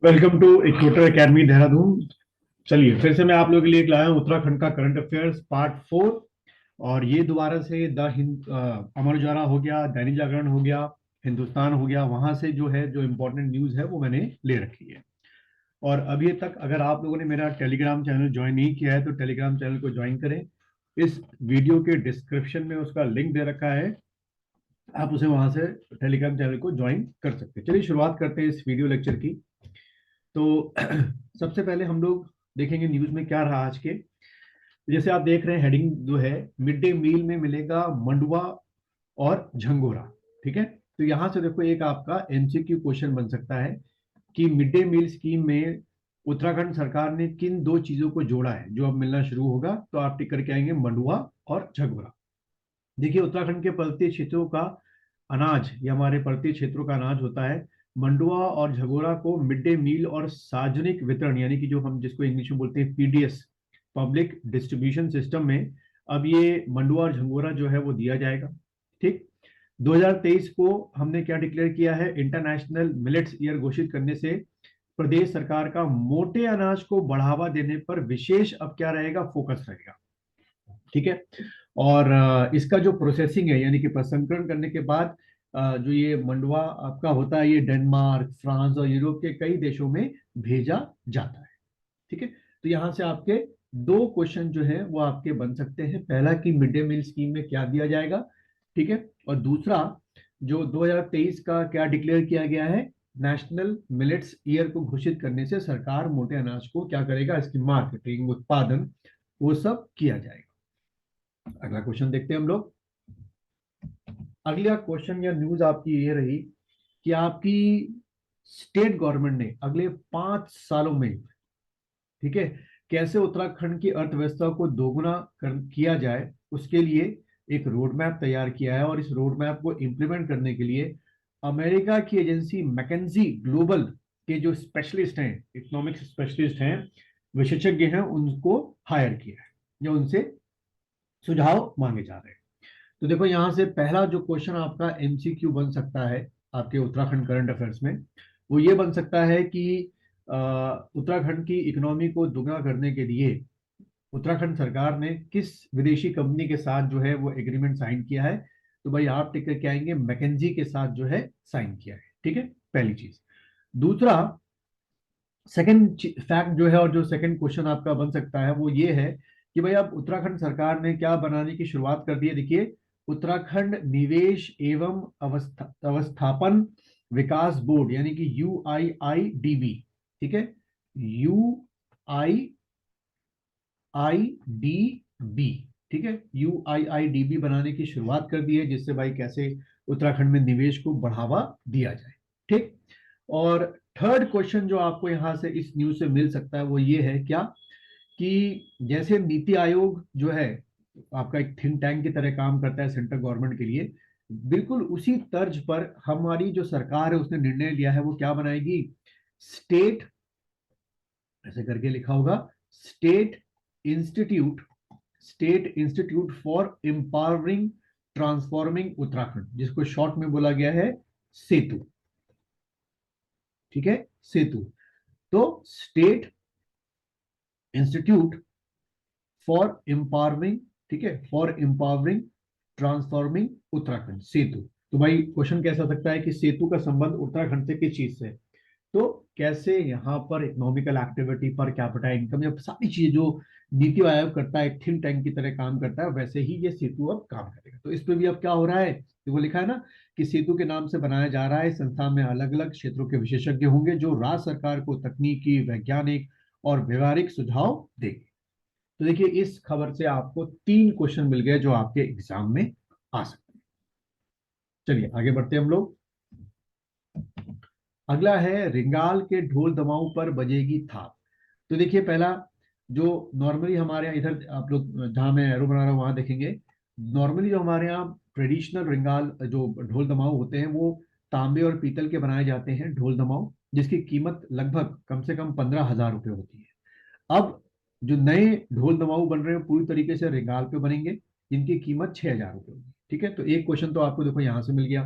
Welcome to equator academy Dehradun. चलिए फिर से मैं आप लोगों के लिए लाया हूँ उत्तराखंड का करंट अफेयर्स पार्ट 4। और ये दोबारा से द हिंद अमर उजाला हो गया, दैनिक जागरण हो गया, हिंदुस्तान हो गया, वहां से जो है जो इम्पोर्टेंट न्यूज है वो मैंने ले रखी है। और अभी तक अगर आप लोगों ने मेरा टेलीग्राम चैनल ज्वाइन नहीं किया है तो टेलीग्राम चैनल को ज्वाइन करें। इस वीडियो के डिस्क्रिप्शन में उसका लिंक दे रखा है, आप उसे वहां से टेलीग्राम चैनल को ज्वाइन कर सकते हैं। चलिए शुरुआत करते हैं इस वीडियो लेक्चर की। तो सबसे पहले हम लोग देखेंगे न्यूज में क्या रहा आज के। जैसे आप देख रहे हैं हेडिंग जो है, मिड डे मील में मिलेगा मंडुआ और झंगोरा। ठीक है, तो यहां से देखो एक आपका एमसीक्यू क्वेश्चन बन सकता है कि मिड डे मील स्कीम में उत्तराखंड सरकार ने किन दो चीजों को जोड़ा है जो अब मिलना शुरू होगा। तो आप टिक करके आएंगे मंडुआ और झंगोरा। देखिए उत्तराखंड के पर्वतीय क्षेत्रों का अनाज, ये हमारे पर्वतीय क्षेत्रों का अनाज होता है। मंडुआ और झगोरा को मिड डे मील और सार्वजनिक वितरण यानी कि जो हम जिसको इंग्लिश में बोलते हैं पीडीएस, पब्लिक डिस्ट्रीब्यूशन सिस्टम में अब ये मंडुआ और झंगोरा जो है वो दिया जाएगा। ठीक, 2023 को हमने क्या डिक्लेयर किया है, इंटरनेशनल मिलेट्स ईयर घोषित करने से प्रदेश सरकार का मोटे अनाज को बढ़ावा देने पर विशेष अब क्या रहेगा, फोकस रहेगा। ठीक है, और इसका जो प्रोसेसिंग है यानी कि प्रसंस्करण करने के बाद जो ये मंडुआ आपका होता है ये डेनमार्क, फ्रांस और यूरोप के कई देशों में भेजा जाता है। ठीक है, तो यहां से आपके दो क्वेश्चन जो है वो आपके बन सकते हैं। पहला कि मिड डे मील स्कीम में क्या दिया जाएगा, ठीक है, और दूसरा जो 2023 का क्या डिक्लेयर किया गया है, नेशनल मिलेट्स ईयर को घोषित करने से सरकार मोटे अनाज को क्या करेगा, इसकी मार्केटिंग, उत्पादन, वो सब किया जाएगा। अगला क्वेश्चन देखते हैं हम लोग। अगला क्वेश्चन या न्यूज आपकी ये रही कि आपकी स्टेट गवर्नमेंट ने अगले 5 सालों में, ठीक है, कैसे उत्तराखंड की अर्थव्यवस्था को दोगुना किया जाए उसके लिए एक रोड मैप तैयार किया है। और इस रोड मैप को इंप्लीमेंट करने के लिए अमेरिका की एजेंसी मैकेंजी ग्लोबल के जो स्पेशलिस्ट हैं, इकोनॉमिक्स स्पेशलिस्ट हैं, विशेषज्ञ हैं, उनको हायर किया है या उनसे सुझाव मांगे जा रहे हैं। तो देखो यहां से पहला जो क्वेश्चन आपका एमसीक्यू बन सकता है आपके उत्तराखंड करंट अफेयर्स में, वो ये बन सकता है कि उत्तराखंड की इकोनॉमी को दुगना करने के लिए उत्तराखंड सरकार ने किस विदेशी कंपनी के साथ जो है वो एग्रीमेंट साइन किया है। तो भाई आप टिक करके आएंगे मैकेंजी के साथ जो है साइन किया है। ठीक है, पहली चीज। दूसरा, सेकंड फैक्ट जो है और जो सेकंड क्वेश्चन आपका बन सकता है वो ये है कि भाई अब उत्तराखंड सरकार ने क्या बनाने की शुरुआत कर दी है। देखिए, उत्तराखंड निवेश एवं अवस्थापन विकास बोर्ड यानी कि UIIDB, ठीक है, UIIDB, ठीक है, UIIDB बनाने की शुरुआत कर दी है जिससे भाई कैसे उत्तराखंड में निवेश को बढ़ावा दिया जाए। ठीक, और थर्ड क्वेश्चन जो आपको यहां से इस न्यूज से मिल सकता है वो ये है क्या, कि जैसे नीति आयोग जो है आपका एक थिंक टैंक की तरह काम करता है सेंट्रल गवर्नमेंट के लिए, बिल्कुल उसी तर्ज पर हमारी जो सरकार है उसने निर्णय लिया है वो क्या बनाएगी, स्टेट, ऐसे करके लिखा होगा, state institute, state institute for empowering transforming Uttarakhand, जिसको शॉर्ट में बोला गया है सेतु। ठीक है, सेतु। तो स्टेट इंस्टीट्यूट फॉर एम्पावरिंग, ठीक है, फॉर एम्पावरिंग ट्रांसफॉर्मिंग उत्तराखंड, सेतु। तो भाई क्वेश्चन कैसा सकता है कि सेतु का संबंध उत्तराखंड से किस चीज से, तो कैसे यहाँ पर economical activity per capita income या सारी चीजें जो नीति आयोग करता है, थिंक टैंक की तरह काम करता है, वैसे ही ये सेतु अब काम करेगा। तो इस पे भी अब क्या हो रहा है, वो लिखा है ना कि सेतु के नाम से बनाया जा रहा है। इस संस्था में अलग अलग क्षेत्रों के विशेषज्ञ होंगे जो राज्य सरकार को तकनीकी, वैज्ञानिक और व्यवहारिक सुझाव देंगे। तो देखिए इस खबर से आपको 3 क्वेश्चन मिल गए जो आपके एग्जाम में आ सकते हैं। चलिए आगे बढ़ते हैं हम लोग। अगला है रिंगाल के ढोल दमाऊ पर बजेगी थाप। तो देखिए पहला, जो नॉर्मली हमारे यहाँ इधर आप लोग जहां मैं एरो बना रहा हूँ वहां देखेंगे, नॉर्मली जो हमारे यहाँ ट्रेडिशनल रिंगाल जो ढोल दमाऊ होते हैं वो तांबे और पीतल के बनाए जाते हैं ढोल दमाऊ, जिसकी कीमत लगभग कम से कम 15,000 रुपये होती है। अब जो नए ढोल दमाऊ बन रहे हैं पूरी तरीके से रिंगाल पे बनेंगे जिनकी कीमत 6,000 रुपये होगी। ठीक है, तो एक क्वेश्चन तो आपको देखो यहाँ से मिल गया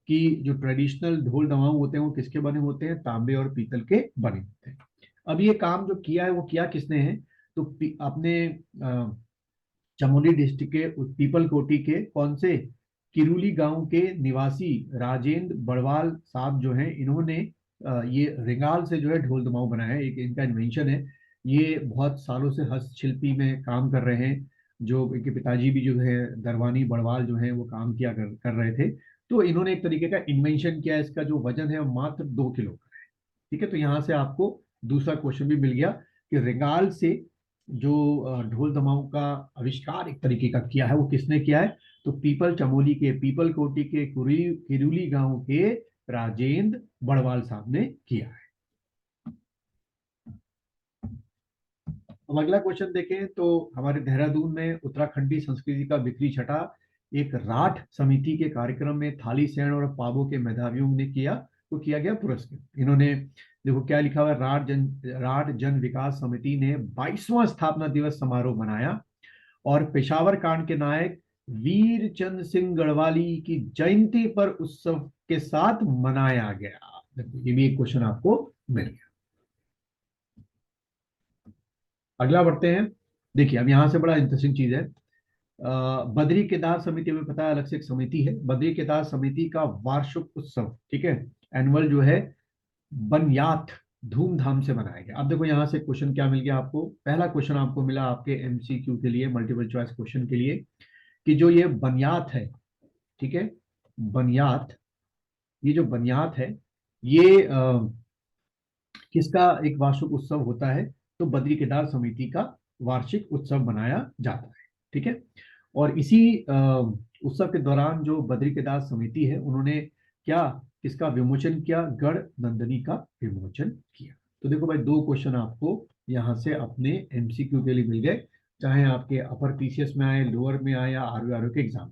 कि जो ट्रेडिशनल ढोल दमाऊ होते हैं वो किसके बने होते हैं, तांबे और पीतल के बने होते हैं। अब ये काम जो किया है वो किया किसने है, तो अपने चमोली डिस्ट्रिक्ट के पीपल कोटी के कौन से, किरुली गांव के निवासी राजेंद्र बड़वाल साहब जो हैं, इन्होंने ये रिंगाल से जो है ढोल दमाऊ बनाया है। एक इनका इन्वेंशन है। ये बहुत सालों से हस्तशिल्पी में काम कर रहे हैं। जो इनके पिताजी भी जो है दरवानी बड़वाल जो है वो काम किया कर रहे थे। तो इन्होंने एक तरीके का इन्वेंशन किया। इसका जो वजन है वो मात्र 2 किलो का है। ठीक है, तो यहाँ से आपको दूसरा क्वेश्चन भी मिल गया कि रिंगाल से जो ढोल दमाऊ का आविष्कार एक तरीके का किया है वो किसने किया है, तो पीपल चमोली के पीपल कोटी के किरुली गांव के राजेंद्र बड़वाल साहब ने किया है। अब अगला क्वेश्चन देखें तो हमारे देहरादून में उत्तराखंडी संस्कृति का बिक्री छठा एक राठ समिति के कार्यक्रम में थाली सेन और पाबो के मेधावियों ने किया तो किया गया पुरस्कृत। इन्होंने देखो क्या लिखा हुआ है, राठ जन विकास समिति ने 22वां स्थापना दिवस समारोह मनाया और पेशावर कांड के नायक वीर चंद सिंह गढ़वाली की जयंती पर उत्सव के साथ मनाया गया। ये भी एक क्वेश्चन आपको मिल गया। अगला बढ़ते हैं। देखिए अब यहां से बड़ा इंटरेस्टिंग चीज है। बद्री केदार समिति में पता है अलग से एक समिति है, बद्री केदार समिति का वार्षिक उत्सव, ठीक है, एनुअल जो है बनयात धूमधाम से मनाया गया। अब देखो यहां से क्वेश्चन क्या मिल गया आपको, पहला क्वेश्चन आपको मिला आपके एमसीक्यू के लिए, मल्टीपल चॉइस क्वेश्चन के लिए, कि जो ये बनियात है, ठीक है, बनियात, ये जो बनियात है ये किसका एक वार्षिक उत्सव होता है, तो बद्री केदार समिति का वार्षिक उत्सव मनाया जाता है। ठीक है, और इसी उत्सव के दौरान जो बद्री केदार समिति है उन्होंने क्या किसका विमोचन किया, गढ़ नंदनी का विमोचन किया। तो देखो भाई दो क्वेश्चन आपको यहाँ से अपने एमसीक्यू के लिए मिल गए, चाहे आपके अपर पीसीएस में आए, लोअर में आए या आरओ के एग्जाम।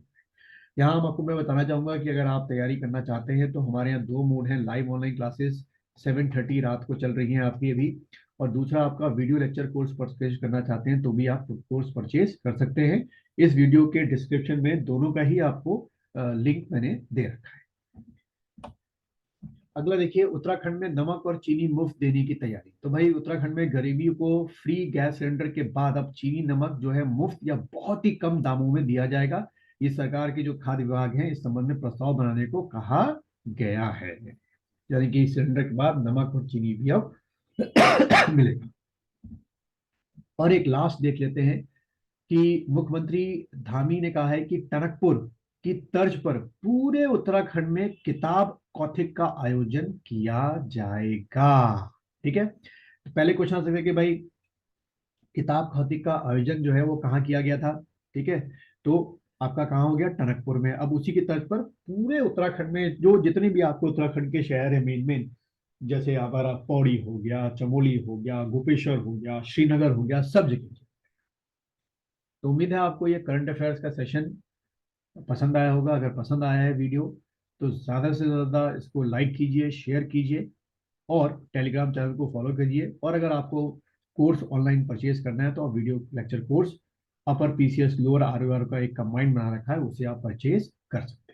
यहाँ हम आपको मैं बताना चाहूंगा कि अगर आप तैयारी करना चाहते हैं तो हमारे यहाँ दो मोड हैं, लाइव ऑनलाइन क्लासेस 7:30 रात को चल रही हैं आपकी अभी, और दूसरा आपका वीडियो लेक्चर कोर्स परचेज करना चाहते हैं तो भी आप कोर्स परचेज कर सकते हैं। इस वीडियो के डिस्क्रिप्शन में दोनों का ही आपको लिंक मैंने दे रखा है। अगला देखिए, उत्तराखंड में नमक और चीनी मुफ्त देने की तैयारी। तो भाई उत्तराखंड में गरीबियों को फ्री गैस सिलेंडर के बाद अब चीनी नमक जो है मुफ्त या बहुत ही कम दामों में दिया जाएगा। ये सरकार के जो खाद्य विभाग है इस संबंध में प्रस्ताव बनाने को कहा गया है, यानी कि सिलेंडर के बाद नमक और चीनी भी अब मिलेगा। और एक लास्ट देख लेते हैं कि मुख्यमंत्री धामी ने कहा है कि टनकपुर की तर्ज पर पूरे उत्तराखंड में किताब कौथिक का आयोजन किया जाएगा। ठीक है, तो पहले क्वेश्चन आ सकते हैं कि भाई किताब कौथिक का आयोजन जो है वो कहाँ किया गया था। ठीक है, तो आपका कहाँ हो गया, टनकपुर में। अब उसी की तर्ज पर पूरे उत्तराखंड में जो जितने भी आपको उत्तराखंड के शहर है मेन मेन, जैसे हमारा पौड़ी हो गया, चमोली हो गया, गोपेश्वर हो गया, श्रीनगर हो गया, सब जगह। तो उम्मीद है आपको ये करंट अफेयर्स का सेशन पसंद आया होगा। अगर पसंद आया है वीडियो तो ज़्यादा से ज़्यादा इसको लाइक कीजिए, शेयर कीजिए और टेलीग्राम चैनल को फॉलो करिए। और अगर आपको कोर्स ऑनलाइन परचेज करना है तो आप video lecture course upper PCS lower ROR का एक कंबाइंड बना रखा है, उसे आप परचेज कर सकते हैं।